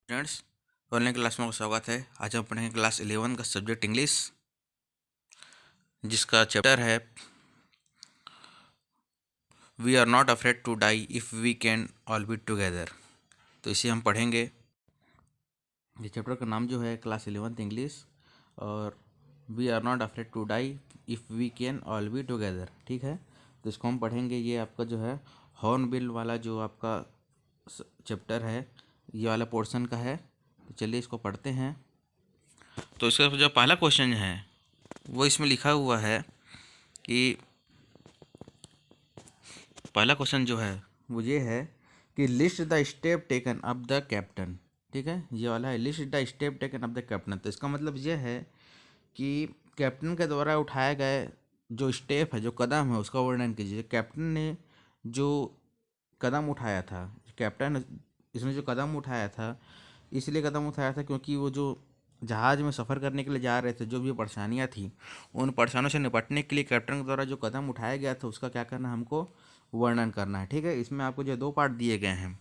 Friends, online class में आपका स्वागत है। आज हम पढ़ेंगे क्लास 11 का सब्जेक्ट इंग्लिश, जिसका चैप्टर है we are not afraid to die if we can all be together. तो इसे हम पढ़ेंगे। ये चैप्टर का नाम जो है क्लास 11 इंग्लिश, और we are not afraid to die if we can all be together. ठीक है, तो इसको हम पढ़ेंगे। ये आपका जो है हॉर्नबिल वाला जो आपका चैप्टर है, ये वाला पोर्शन का है। तो चलिए इसको पढ़ते हैं। तो इसका जो पहला क्वेश्चन है वो इसमें लिखा हुआ है कि पहला क्वेश्चन जो है वो ये है कि list the step taken up the captain. ठीक है, ये वाला है list the step taken up the captain. तो इसका मतलब ये है कि कैप्टन के द्वारा उठाए गए जो स्टेप है, जो कदम है, उसका वर्णन कीजिए। कैप्टन ने जो कदम उठाया था, कैप्टन इसने जो कदम उठाया था, इसलिए कदम उठाया था क्योंकि वो जो जहाज़ में सफ़र करने के लिए जा रहे थे, जो भी परेशानियां थी, उन परेशानियों से निपटने के लिए कैप्टन के द्वारा जो कदम उठाया गया था, उसका क्या करना है, हमको वर्णन करना है। ठीक है, इसमें आपको जो दो पार्ट दिए गए हैं।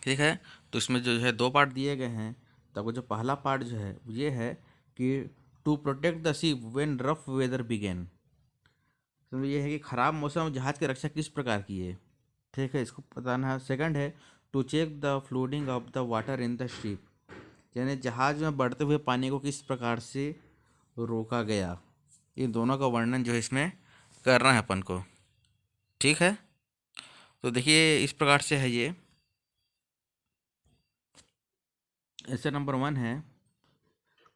ठीक है, तो इसमें जो है दो पार्ट दिए गए हैं। तो आपको जो पहला पार्ट जो है ये है कि to protect the ship when rough weather began. तो ये है कि खराब मौसम में जहाज़ की रक्षा किस प्रकार की है। ठीक है, इसको बताना है। सेकंड है to check the flooding of the water in the ship, यानी जहाज़ में बढ़ते हुए पानी को किस प्रकार से रोका गया। इन दोनों का वर्णन जो है इसमें करना है अपन को। ठीक है, तो देखिए इस प्रकार से है ये। ऐसे नंबर 1 है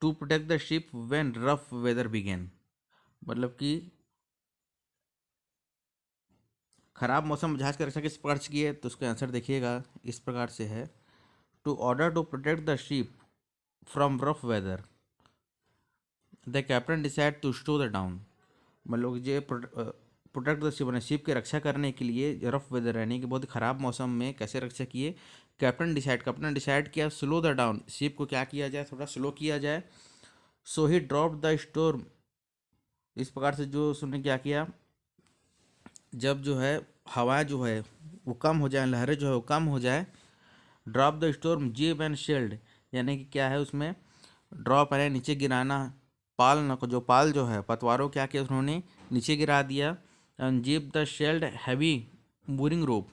to protect the ship when rough weather began, मतलब कि खराब मौसम में जहाज़ की रक्षा किस प्रकार से की है। तो उसका आंसर देखिएगा, इस प्रकार से है to order to protect the ship from rough weather the captain decide to stow the down. मतलब ये प्रोटेक्ट द शिप, शिप की रक्षा करने के लिए रफ वेदर यानी कि बहुत खराब मौसम में कैसे रक्षा किए। कैप्टन डिसाइड किया स्लो द डाउन, शिप को क्या किया जाए, थोड़ा स्लो किया जाए। सो ही ड्रॉप द स्टोर्म, इस प्रकार से जो उसने क्या किया, जब जो है हवा जो है वो कम हो जाए, लहरें जो है वो कम हो जाए। ड्रॉप द स्टोर्म जीब एंड शील्ड, यानी कि क्या है उसमें ड्रॉप है नीचे गिराना। पाल न को जो पाल जो है पतवारों क्या किया उन्होंने नीचे गिरा दिया। And jeep the shelled heavy boring rope,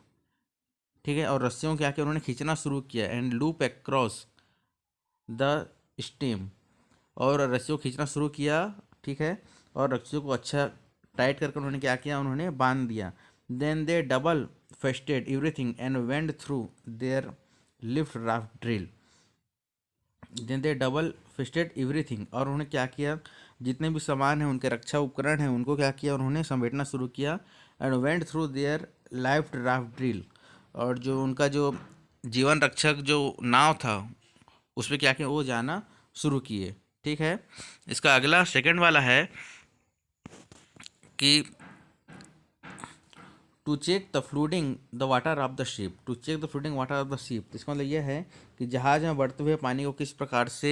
ठीक है, और रस्सियों क्या किया उन्होंने खींचना शुरू किया। And loop across the stem, और रस्सियों को खींचना शुरू किया। ठीक है, और रस्सियों को अच्छा टाइट करके उन्होंने क्या किया, उन्होंने बांध दिया। Then they double fisted everything and went through their lift raft drill. Then they double fisted everything, और उन्होंने क्या किया, जितने भी सामान हैं, उनके रक्षा उपकरण हैं, उनको क्या किया, उन्होंने समेटना शुरू किया। And went through their life raft drill, और जो उनका जो जीवन रक्षक जो नाव था उस पर क्या किया, वो जाना शुरू किए। ठीक है, इसका अगला सेकंड वाला है कि to check the flooding the water of the ship. To check the flooding water of the ship, इसका मतलब यह है कि जहाज में बढ़ते हुए पानी को किस प्रकार से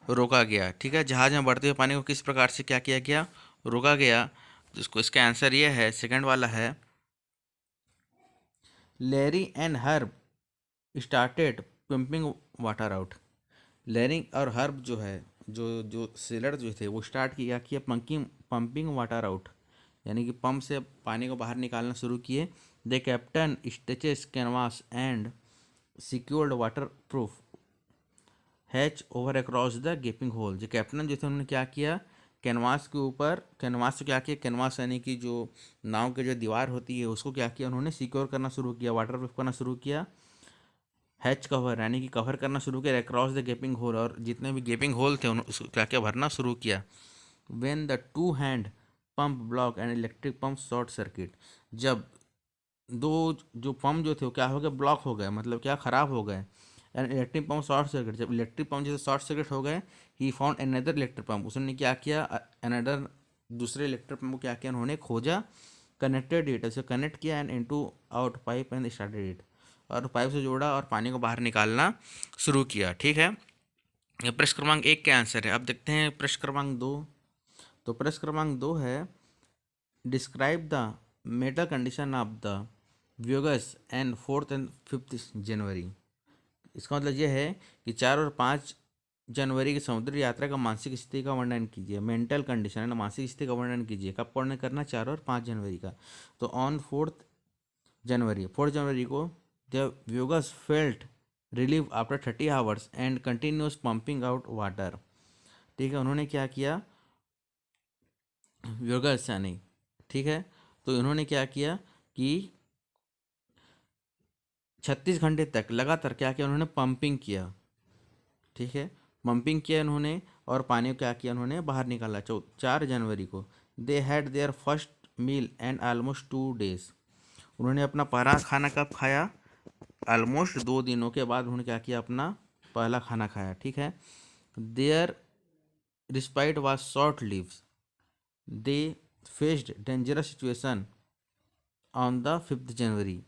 रोका गया। ठीक है, जहाज में बढ़ते हुए पानी को किस प्रकार से क्या किया गया, रोका गया। जिसको इसका आंसर ये है, सेकंड वाला है Larry and herb started pumping water out. Larry और हर्ब जो है, जो जो सेलर जो थे, वो स्टार्ट किया पंपिंग पंपिंग वाटर आउट, यानी कि पंप से पानी को बाहर निकालना शुरू किए। The captain stretches canvas and secured water proof hatch over across the gaping hole. जो कैप्टन जो थे उन्होंने क्या किया, कैनवास के ऊपर, कैनवास से क्या किया, कैनवास यानी कि जो नाव की जो दीवार होती है उसको क्या किया, उन्होंने सिक्योर करना शुरू किया, वाटर प्रूफ करना शुरू किया। हैच कवर यानी कि कवर करना शुरू किया अक्रॉस द गेपिंग होल, और जितने भी गेपिंग होल थे उसको क्या क्या भरना शुरू किया। When the two hand pump block and electric pump short circuit, जब दो जो पंप जो थे वो क्या हो गए, ब्लॉक हो गए, मतलब क्या खराब हो गए। And electric pump short circuit, जब इलेक्ट्रिक पंप जैसे शॉर्ट सर्किट हो गए, he found another electric pump, उसने क्या किया, अनदर दूसरे इलेक्ट्रिक पंप को क्या किया, उन्होंने खोजा, कनेक्टेड इट, उसे कनेक्ट किया and into out pipe and started it, और पाइप से जोड़ा और पानी को बाहर निकालना शुरू किया। ठीक है, ये प्रश्न क्रमांक 1 का आंसर है। अब देखते हैं प्रश्न क्रमांक 2। तो प्रश्न क्रमांक 2 है describe the mental condition of the व्यूगस and 4th and 5th January. इसका मतलब ये है कि 4 और 5 जनवरी की समुद्री यात्रा का मानसिक स्थिति का वर्णन कीजिए। मेंटल कंडीशन है ना, मानसिक स्थिति का वर्णन कीजिए। कब वर्णन करना? 4 और 5 जनवरी का। तो ऑन 4 जनवरी को द व्यूगस felt relieved after 30 hours and continuous pumping out water. ठीक है, उन्होंने क्या किया? व्यूगस यानी, ठीक है, तो इन्होंने क्या किया कि 36 घंटे तक लगातार क्या किया? उन्होंने पंपिंग किया। ठीक है, पंपिंग किया इन्होंने और पानी को क्या किया? उन्होंने बाहर निकाला। 4 जनवरी को they had their first meal and almost 2 days. उन्होंने अपना पहला खाना कब खाया? ऑलमोस्ट 2 दिनों के बाद उन्होंने क्या किया? अपना पहला खाना खाया। ठीक है, their respite was short lives, they faced dangerous situation on the 5 January,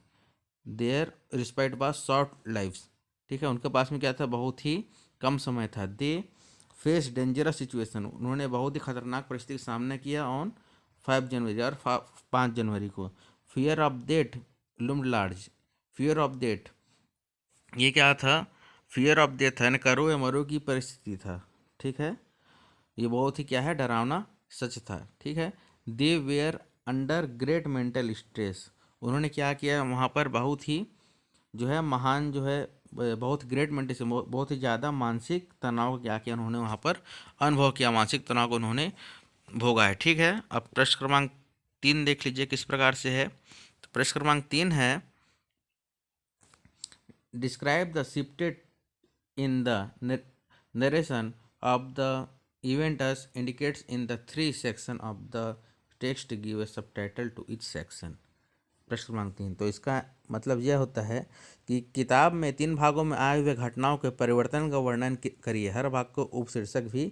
their respite was short lives. ठीक है, उनके पास में क्या था? बहुत ही कम समय था। दे फेस डेंजरस सिचुएशन, उन्होंने बहुत ही खतरनाक परिस्थिति का सामना किया ऑन 5 जनवरी और 5 जनवरी को। Fear of death loomed large, fear of death ये क्या था? फियर ऑफ डेथ है ना, करो या मरो की परिस्थिति था। ठीक है, ये बहुत ही क्या है? डरावना सच था। ठीक है, they were under great mental stress, उन्होंने क्या किया? वहाँ पर बहुत ही जो है महान जो है बहुत ग्रेट मेंटल से बहुत ही ज़्यादा मानसिक तनाव को क्या किया? उन्होंने वहाँ पर अनुभव किया, मानसिक तनाव को उन्होंने भोगा है। ठीक है, अब प्रश्न क्रमांक 3 देख लीजिए किस प्रकार से है। तो प्रश्न क्रमांक 3 है, describe the shifted in the narration of the event as indicates in the 3 section of the text give a subtitle to each section। प्रश्न क्रमांक 3, तो इसका मतलब यह होता है कि किताब में 3 भागों में आए हुए घटनाओं के परिवर्तन का वर्णन करिए, हर भाग को उपशीर्षक भी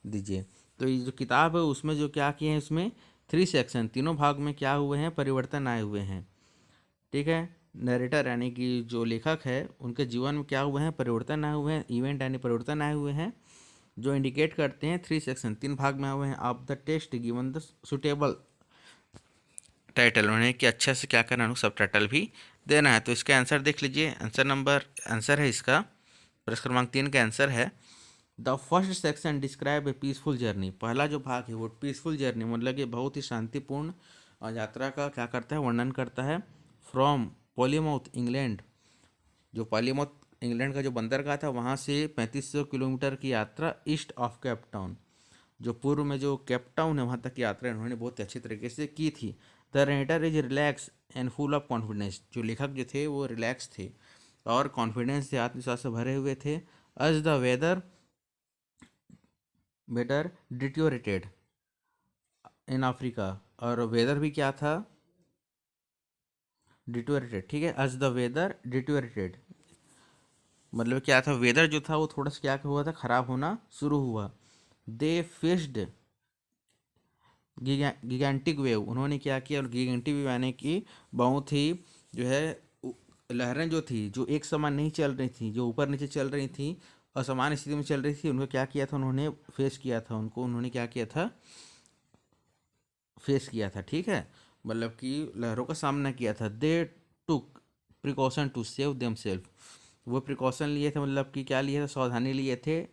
दीजिए। तो ये जो किताब है उसमें जो क्या किए हैं? इसमें 3 सेक्शन, तीनों भाग में क्या हुए हैं? परिवर्तन आए हुए हैं। ठीक है, नरेटर यानी कि जो लेखक है उनके जीवन में क्या हुए हैं? परिवर्तन आए हुए हैं। इवेंट यानी परिवर्तन आए हुए हैं जो इंडिकेट करते हैं 3 सेक्शन, 3 भाग में आए हुए हैं। Of the text given the suitable title, उन्हें कि अच्छे से क्या करना है? सब टाइटल भी देना है। तो इसका आंसर देख लीजिए। आंसर है इसका प्रश्न क्रमांक 3 का आंसर है the first section describe A peaceful journey. पहला जो भाग है वो पीसफुल जर्नी मतलब कि बहुत ही शांतिपूर्ण यात्रा का क्या करता है? वर्णन करता है। फ्रॉम पॉलीमाउथ इंग्लैंड, जो पॉलीमाउथ इंग्लैंड का जो बंदरगाह था वहाँ से 3500 किलोमीटर की यात्रा ईस्ट ऑफ केप टाउन, जो पूर्व में जो केप टाउन है वहाँ तक की यात्रा इन्होंने बहुत अच्छी तरीके से की थी। The rater is relax and full of confidence, जो लेखक जो थे वो रिलैक्स थे और कॉन्फिडेंस से, आत्मविश्वास से भरे हुए थे। As the weather better deteriorated in Africa, और वेदर भी क्या था? डिट्योरेटेड। ठीक है, एज द वेदर डिट्योरेटेड मतलब क्या था? वेदर जो था वो थोड़ा सा क्या हुआ था? खराब होना शुरू हुआ। दे फेस्ड गिगेंटिक वेव, उन्होंने क्या किया? और गिगेंटिक वेव यानी कि बहुत ही जो है लहरें जो थी जो एक समान नहीं चल रही थी, जो ऊपर नीचे चल रही थी, असमान स्थिति में चल रही थी, उनको क्या किया था? उन्होंने फेस किया था, उन्होंने क्या किया था? फेस किया था। ठीक है, मतलब कि लहरों का सामना किया था। They took precaution to save them self, वो प्रिकॉशन लिए थे मतलब कि क्या लिए थे? सावधानी लिए थे।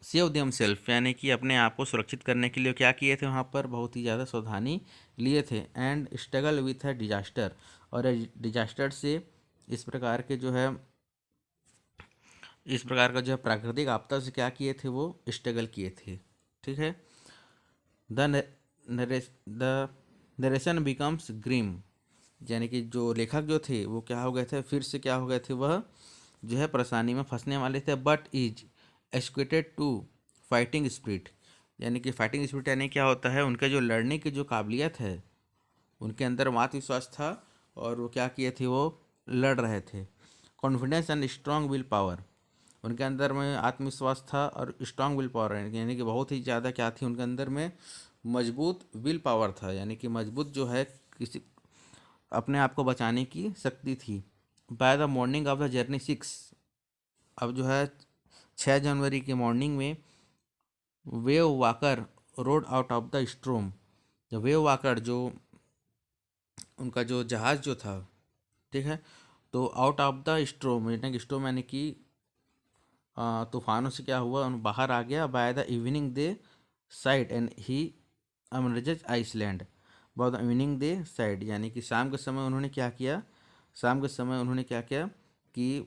सेव देम सेल्फ यानी कि अपने आप को सुरक्षित करने के लिए क्या किए थे? वहाँ पर बहुत ही ज़्यादा सावधानी लिए थे। And struggle with a disaster, और डिजास्टर से इस प्रकार के जो है इस प्रकार का जो है प्राकृतिक आपदा से क्या किए थे? वो स्ट्रगल किए थे। ठीक है, the the narration becomes grim, यानी कि जो लेखक जो थे वो क्या हो गए थे? फिर से क्या हो गए थे? वह जो है परेशानी में फंसने वाले थे। But is escalated to fighting spirit, यानी कि फाइटिंग स्पिरिट यानी क्या होता है? उनके जो लड़ने की जो काबिलियत है, उनके अंदर आत्मविश्वास था और वो क्या किए थे? वो लड़ रहे थे। Confidence and strong will power, उनके अंदर में आत्मविश्वास था और स्ट्रांग विल पावर यानी कि बहुत ही ज़्यादा क्या थी उनके अंदर में? मजबूत विल पावर था, यानी कि मजबूत जो है किसी अपने आप को बचाने की शक्ति थी। By the morning of the journey 6, अब जो है 6 जनवरी की मॉर्निंग में wave walker road out of the स्ट्रोम, जो वेव वाकर जो उनका जो जहाज़ जो था, ठीक है, तो आउट ऑफ द स्ट्रोम यानी कि स्ट्रोम यानी कि तूफानों से क्या हुआ, उन बाहर आ गया। By the evening they side and he emerges island. By the evening they side यानी कि शाम के समय उन्होंने क्या किया, शाम के समय उन्होंने क्या किया कि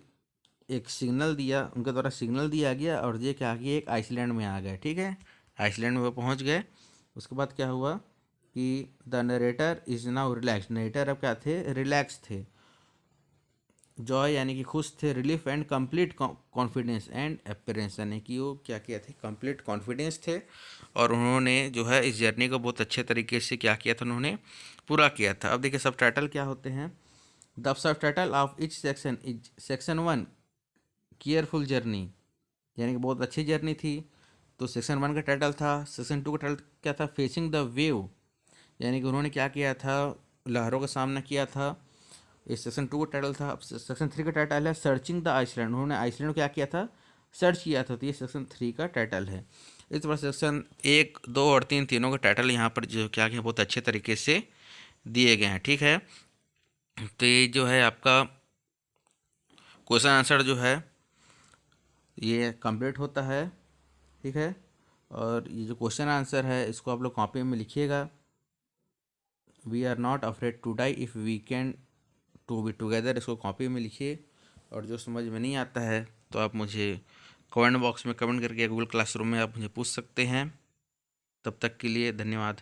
एक सिग्नल दिया, उनके द्वारा सिग्नल दिया गया और ये क्या किया, एक आइसलैंड में आ गए। ठीक है, आइसलैंड में वो पहुंच गए। उसके बाद क्या हुआ कि the narrator is now relax. Narrator अब क्या थे, रिलैक्स थे। जॉय यानी कि खुश थे। Relief and complete confidence and appearance यानी कि वो क्या किया थे, कंप्लीट कॉन्फिडेंस थे। और उन्होंने जो है इस जर्नी को बहुत अच्छे तरीके से क्या किया था, उन्होंने पूरा किया था। अब देखिए सब टाइटल क्या होते हैं। The sub title of each section is section 1 careful journey यानी कि बहुत अच्छी जर्नी थी। तो सेक्शन 1 का टाइटल था। सेक्शन 2 का टाइटल क्या था, फेसिंग द वेव यानी कि उन्होंने क्या किया था, लहरों का सामना किया था। इस सेक्शन 2 का टाइटल था। अब सेक्शन 3 का टाइटल है सर्चिंग द आइसलैंड। उन्होंने आइसलैंड को क्या किया था, सर्च किया था। तो ये सेक्शन 3 का टाइटल है। इस तरह सेक्शन 1, 2 और 3 तीनों के टाइटल यहाँ पर जो क्या किया, बहुत अच्छे तरीके से दिए गए हैं। ठीक है, तो ये जो है आपका क्वेश्चन आंसर जो है ये कंप्लीट होता है। ठीक है, और ये जो क्वेश्चन आंसर है इसको आप लोग कॉपी में लिखिएगा। We are not afraid to die if we can to be together, इसको कॉपी में लिखिए। और जो समझ में नहीं आता है तो आप मुझे कमेंट बॉक्स में कमेंट करके गूगल क्लासरूम में आप मुझे पूछ सकते हैं। तब तक के लिए धन्यवाद।